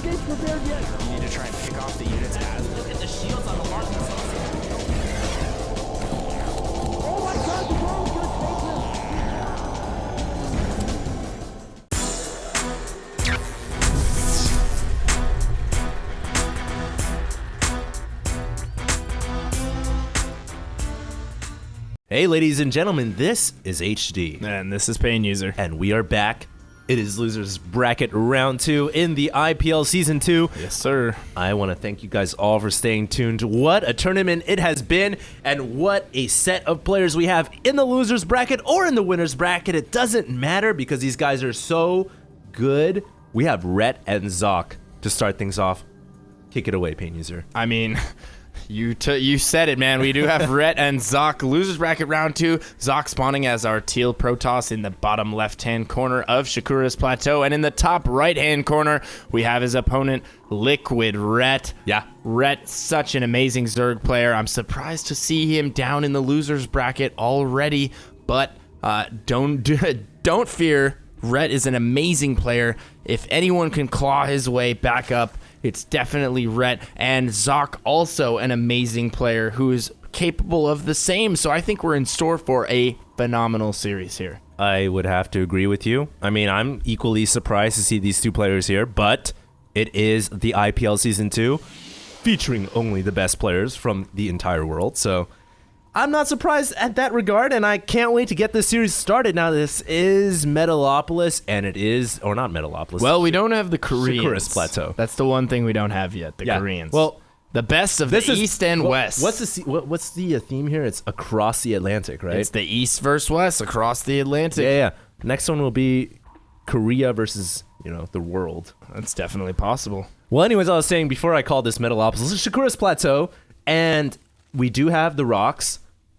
game's prepared yet. You need to try and pick off the units as. Look at the shields on the marking sauce. Oh my god, the drone's gonna take him. Hey, ladies and gentlemen, this is HD. And this is Paying User. And we are back. It is Losers Bracket Round 2 in the IPL Season 2. Yes, sir. I want to thank you guys all for staying tuned. What a tournament it has been, and what a set of players we have in the Losers Bracket or in the Winners Bracket. It doesn't matter because these guys are so good. We have Rhett and Socke to start things off. Kick it away, Paying User. I mean, you said it, man. We do have Rhett and Socke. Losers Bracket Round 2. Socke spawning as our teal Protoss in the bottom left-hand corner of Shakura's Plateau. And in the top right-hand corner, we have his opponent, Liquid Rhett. Yeah. Rhett, such an amazing Zerg player. I'm surprised to see him down in the Losers Bracket already. But don't fear. Rhett is an amazing player. If anyone can claw his way back up, it's definitely Rhett. And Socke, also an amazing player who is capable of the same. So I think we're in store for a phenomenal series here. I would have to agree with you. I mean, I'm equally surprised to see these two players here, but it is the IPL Season 2, featuring only the best players from the entire world. So I'm not surprised at that regard, and I can't wait to get this series started. Now, this is Metalopolis, and it is, or not Metalopolis. Well, we don't have the Koreans. Shakura's Plateau. That's the one thing we don't have yet, the Koreans. Well, the best of the East and West. What's the theme here? It's across the Atlantic, right? It's the East versus West across the Atlantic. Yeah. Next one will be Korea versus, the world. That's definitely possible. Well, anyways, I was saying before I called this Metalopolis, this is Shakura's Plateau, and we do have the rocks.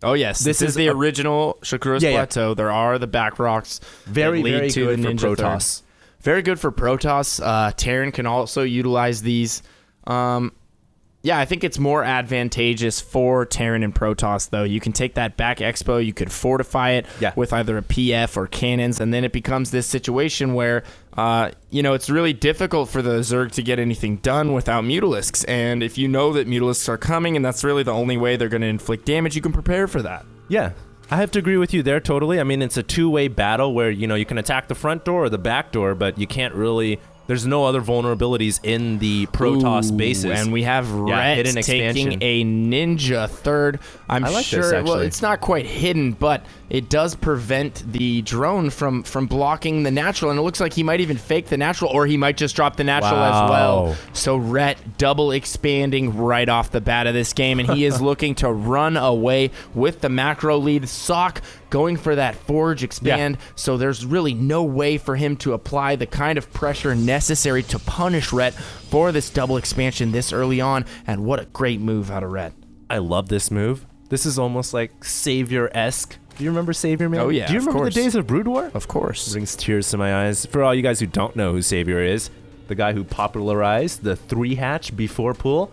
Oh, yes. This is the original Shakura's Plateau. Yeah. There are the back rocks. Very good for Protoss. Very good for Protoss. Terran can also utilize these. I think it's more advantageous for Terran and Protoss, though. You can take that back expo, you could fortify it with either a PF or cannons, and then it becomes this situation where, it's really difficult for the Zerg to get anything done without Mutalisks. And if you know that Mutalisks are coming, and that's really the only way they're going to inflict damage, you can prepare for that. Yeah. I have to agree with you there totally. I mean, it's a two-way battle where, you can attack the front door or the back door, but you can't really... There's no other vulnerabilities in the Protoss bases. And we have Rhett taking a ninja third. I like sure, this, well, it's not quite hidden, but it does prevent the drone from blocking the natural. And it looks like he might even fake the natural, or he might just drop the natural as well. So Rhett double expanding right off the bat of this game, and he is looking to run away with the macro lead. Socke going for that forge expand, so there's really no way for him to apply the kind of pressure necessary to punish Rhett for this double expansion this early on, and what a great move out of Rhett. I love this move. This is almost like Savior-esque. Do you remember Savior, man? Oh, yeah, Do you remember the days of Brood War? Of course. It brings tears to my eyes. For all you guys who don't know who Savior is, the guy who popularized the 3-hatch before pool.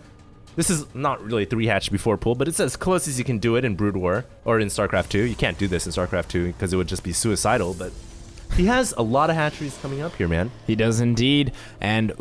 This is not really 3-hatch before pool, but it's as close as you can do it in Brood War or in StarCraft 2. You can't do this in StarCraft 2 because it would just be suicidal, but he has a lot of hatcheries coming up here, man. He does indeed. And,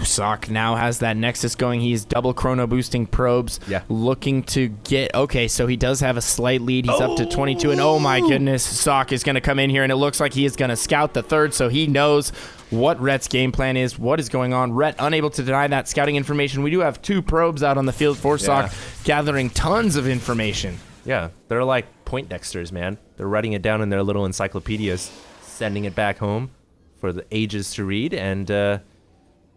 Socke now has that Nexus going. He's double chrono boosting probes. Yeah. Looking to get... Okay, so he does have a slight lead. He's up to 22. And, oh, my goodness, Socke is going to come in here, and it looks like he is going to scout the third, so he knows what Rhett's game plan is, what is going on. Rhett unable to deny that scouting information. We do have 2 probes out on the field for Socke, gathering tons of information. Yeah, they're like Poindexters, man. They're writing it down in their little encyclopedias, sending it back home for the ages to read. And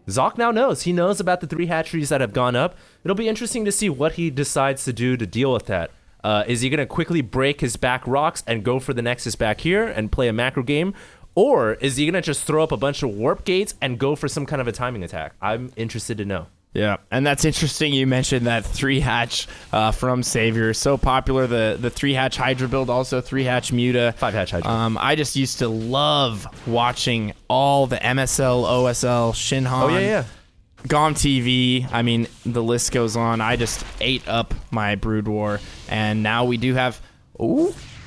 Socke now knows. He knows about the 3 hatcheries that have gone up. It'll be interesting to see what he decides to do to deal with that. Is he going to quickly break his back rocks and go for the Nexus back here and play a macro game? Or is he going to just throw up a bunch of warp gates and go for some kind of a timing attack? I'm interested to know. Yeah, and that's interesting you mentioned that 3-hatch from Savior. So popular, the 3-hatch Hydra build, also 3-hatch Muta. 5-hatch Hydra. I just used to love watching all the MSL, OSL, Shinhan, GOM TV. I mean, the list goes on. I just ate up my Brood War, and now we do have...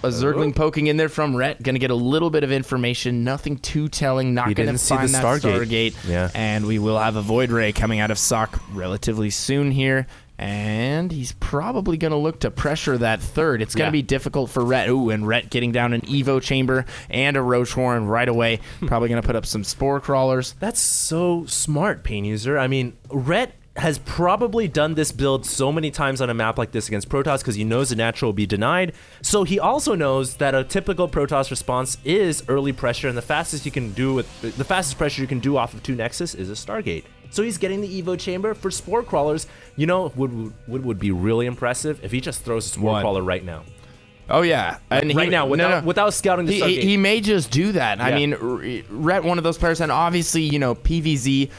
a Zergling poking in there from Rhett. Going to get a little bit of information. Nothing too telling. Not going to find that Stargate. Yeah. And we will have a Void Ray coming out of Socke relatively soon here. And he's probably going to look to pressure that third. It's going to be difficult for Rhett. Ooh, and Rhett getting down an Evo Chamber and a Roach Horn right away. Probably going to put up some Spore Crawlers. That's so smart, Pain User. I mean, Rhett has probably done this build so many times on a map like this against Protoss because he knows the natural will be denied. So he also knows that a typical Protoss response is early pressure, and the fastest pressure you can do off of 2 Nexus is a Stargate. So he's getting the Evo Chamber for Spore Crawlers. You know, would be really impressive if he just throws a Spore Crawler right now. Oh, yeah. And right now, without scouting the Stargate. He may just do that. Yeah. I mean, Rhett, one of those players, and obviously, you know, PvZ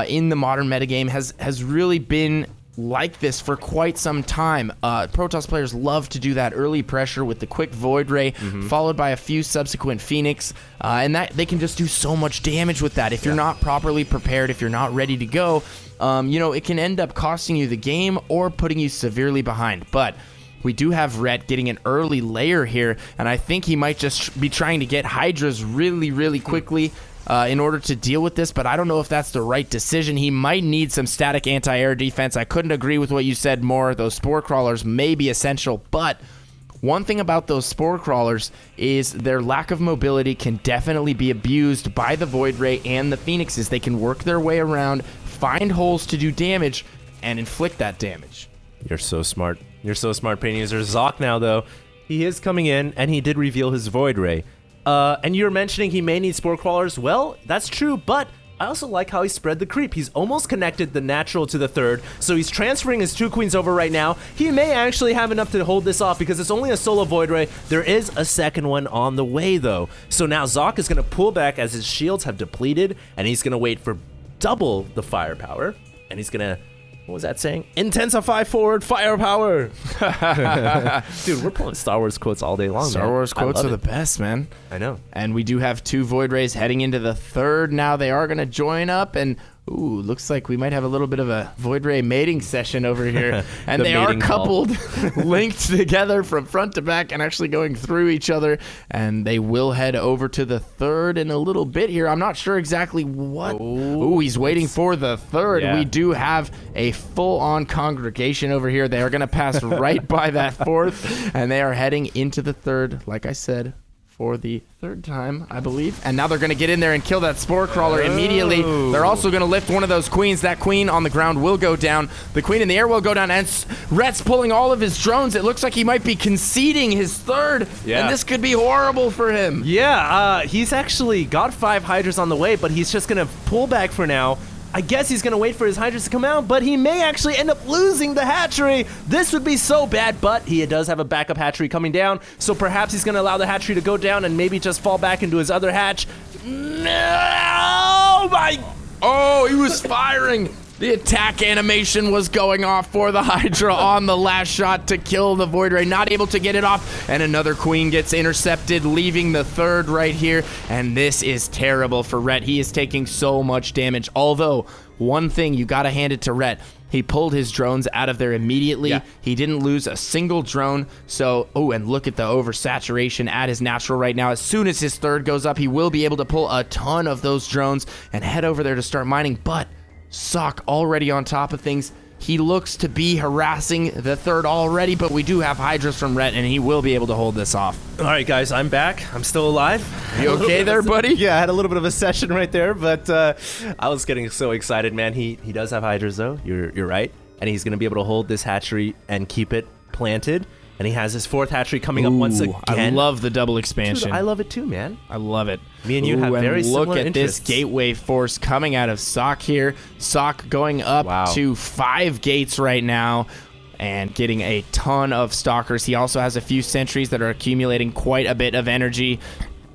in the modern metagame has really been like this for quite some time. Protoss players love to do that early pressure with the quick Void Ray, followed by a few subsequent Phoenix, and that they can just do so much damage with that. If you're not properly prepared, if you're not ready to go, you know, it can end up costing you the game or putting you severely behind. But we do have Rhett getting an early layer here, and I think he might just be trying to get Hydras really, really quickly in order to deal with this, but I don't know if that's the right decision. He might need some static anti-air defense. I couldn't agree with what you said more. Those Spore Crawlers may be essential, but one thing about those Spore Crawlers is their lack of mobility can definitely be abused by the Void Ray and the Phoenixes. They can work their way around, find holes to do damage, and inflict that damage. You're so smart. You're so smart, Pain User. Socke now, though, he is coming in, and he did reveal his Void Ray. And you're mentioning he may need Spore Crawlers. Well, that's true, but I also like how he spread the creep. He's almost connected the natural to the third, so he's transferring his 2 queens over right now. He may actually have enough to hold this off because it's only a solo Void Ray. There is a second one on the way, though. So now Socke is going to pull back as his shields have depleted, and he's going to wait for double the firepower, and he's going to... What was that saying? Intensify forward firepower. Dude, we're pulling Star Wars quotes all day long, Star Wars quotes are the best, man. I know. And we do have 2 Void Rays heading into the third. Now they are going to join up, and ooh, looks like we might have a little bit of a Void Ray mating session over here. And they are coupled, linked together from front to back and actually going through each other. And they will head over to the third in a little bit here. I'm not sure exactly what. Ooh, he's waiting for the third. Yeah. We do have a full-on congregation over here. They are going to pass right by that fourth, and they are heading into the third, like I said, for the third time, I believe. And now they're going to get in there and kill that Spore Crawler immediately. They're also going to lift one of those queens. That queen on the ground will go down. The queen in the air will go down. And Rhett's pulling all of his drones. It looks like he might be conceding his third. Yeah. And this could be horrible for him. Yeah, he's actually got 5 Hydras on the way, but he's just going to pull back for now. I guess he's going to wait for his Hydras to come out, but he may actually end up losing the hatchery. This would be so bad, but he does have a backup hatchery coming down, so perhaps he's going to allow the hatchery to go down and maybe just fall back into his other hatch. No! Oh, he was firing. The attack animation was going off for the Hydra on the last shot to kill the Void Ray. Not able to get it off, and another queen gets intercepted, leaving the third right here. And this is terrible for Rhett. He is taking so much damage. Although, one thing, you gotta hand it to Rhett. He pulled his drones out of there immediately. Yeah. He didn't lose a single drone. So, oh, and look at the oversaturation at his natural right now. As soon as his third goes up, he will be able to pull a ton of those drones and head over there to start mining. But Socke already on top of things. He looks to be harassing the third already, but we do have Hydras from Rhett, and he will be able to hold this off. All right, guys, I'm back. I'm still alive. You okay there, buddy? Yeah, I had a little bit of a session right there, but I was getting so excited, man. He does have Hydras, though. You're right. And he's going to be able to hold this hatchery and keep it planted. And he has his 4th hatchery coming up once again. I love the double expansion. Dude, I love it too, man. I love it. Me and you have very similar interests. Look at interests. this gateway force coming out of Socke here. Socke going up to 5 gates right now and getting a ton of stalkers. He also has a few sentries that are accumulating quite a bit of energy.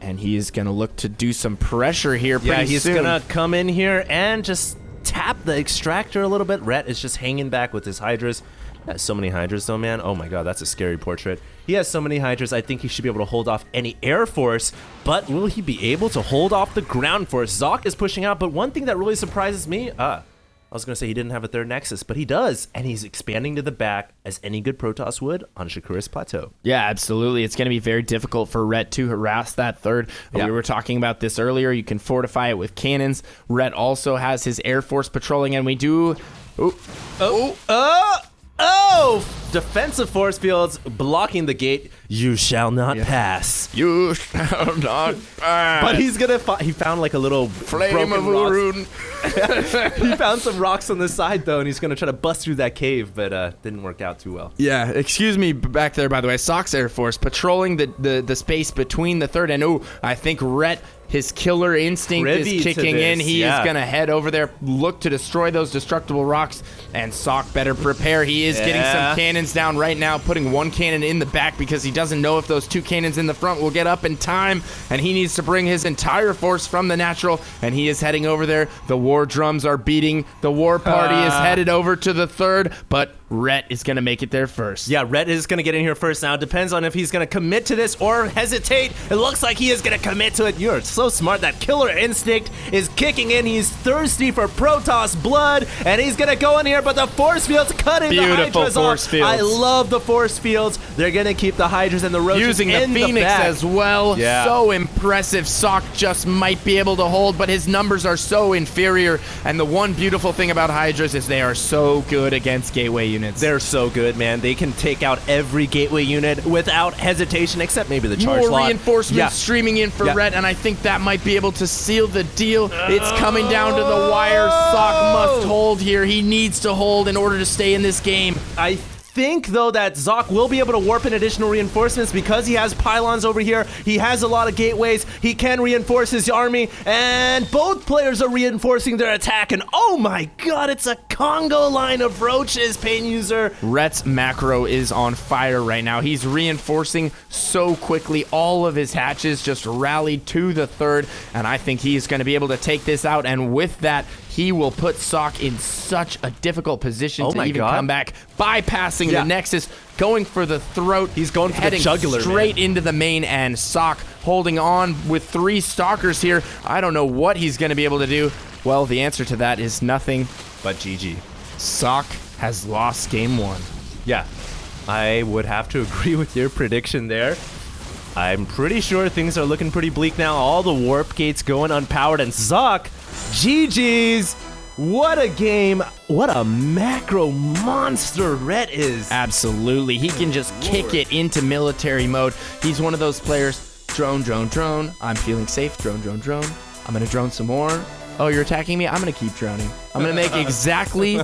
And he is going to look to do some pressure here pretty soon. Yeah, he's going to come in here and just tap the extractor a little bit. Rhett is just hanging back with his Hydras. He has so many Hydras, though, man. Oh, my God, that's a scary portrait. He has so many Hydras, I think he should be able to hold off any air force, but will he be able to hold off the ground force? Socke is pushing out, but one thing that really surprises me, I was going to say he didn't have a third Nexus, but he does, and he's expanding to the back as any good Protoss would on Shakuris Plateau. Yeah, absolutely. It's going to be very difficult for Rhett to harass that third. Yeah. We were talking about this earlier. You can fortify it with cannons. Rhett also has his Air Force patrolling, and we do... Defensive force fields blocking the gate. You shall not pass. You shall not pass. But he's gonna. He found like a little Flame of Urun. He found some rocks on the side though, and he's gonna try to bust through that cave, but didn't work out too well. Yeah, excuse me back there, by the way. Socke's Air Force patrolling the space between the third and I think Rhett, his killer instinct is kicking in. He is going to head over there, look to destroy those destructible rocks, and Socke better prepare. He is getting some cannons down right now, putting one cannon in the back because he doesn't know if those two cannons in the front will get up in time, and he needs to bring his entire force from the natural, and he is heading over there. The war drums are beating. The war party is headed over to the third, but Rhett is going to make it there first. Yeah, Rhett is going to get in here first now. It depends on if he's going to commit to this or hesitate. It looks like he is going to commit to it. You're so smart. That killer instinct is kicking in. He's thirsty for Protoss blood, and he's going to go in here, but the force field's cutting the Hydras off. I love the force fields. They're going to keep the Hydras and the Roaches using the Phoenix as well. Yeah. So impressive. Socke just might be able to hold, but his numbers are so inferior, and the one beautiful thing about Hydras is they are so good against gateway units. They're so good, man. They can take out every gateway unit without hesitation, except maybe the charge More lot. reinforcements streaming in for Rhett, and I think that might be able to seal the deal. It's coming down to the wire. Socke must hold here. He needs to hold in order to stay in this game. I think, though, that Socke will be able to warp in additional reinforcements because he has pylons over here. He has a lot of gateways. He can reinforce his army, and both players are reinforcing their attack, and oh my god, it's a Congo line of roaches, Pain User. Rhett's macro is on fire right now. He's reinforcing so quickly. All of his hatches just rallied to the third, and I think he's going to be able to take this out, and with that, he will put Socke in such a difficult position to even come back, bypassing the Nexus, going for the throat. He's going for the jugular, straight into the main end. Socke holding on with 3 stalkers here. I don't know what he's going to be able to do. Well, the answer to that is nothing but GG. Socke has lost game 1. Yeah, I would have to agree with your prediction there. I'm pretty sure things are looking pretty bleak now. All the warp gates going unpowered, and Socke, GG's. What a game. What a macro monster Rhett is. Absolutely. He can just kick it into military mode. He's one of those players. Drone, drone, drone. I'm feeling safe. Drone, drone, drone. I'm going to drone some more. Oh, you're attacking me? I'm going to keep droning. I'm going to make exactly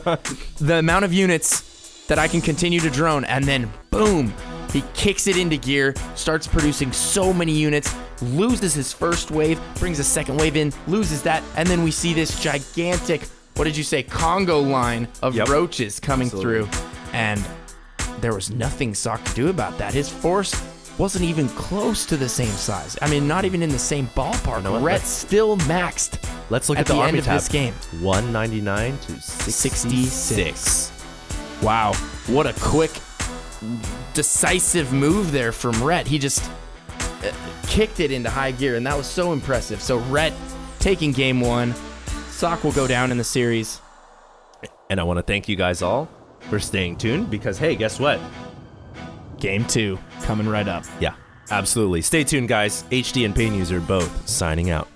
the amount of units that I can continue to drone. And then, boom, he kicks it into gear, starts producing so many units, loses his first wave, brings a second wave in, loses that, and then we see this gigantic, what did you say, Congo line of roaches coming through. And there was nothing Socke could do about that. His force wasn't even close to the same size. I mean, not even in the same ballpark. No, Rhett still maxed. Let's look at the army tab. This game. 199 to 66. Wow, what a quick, decisive move there from Rhett. He just kicked it into high gear, and that was so impressive. So Rhett taking game 1. Socke will go down in the series. And I want to thank you guys all for staying tuned because, hey, guess what? Game 2 coming right up. Yeah, absolutely. Stay tuned, guys. HD and Pain User both signing out.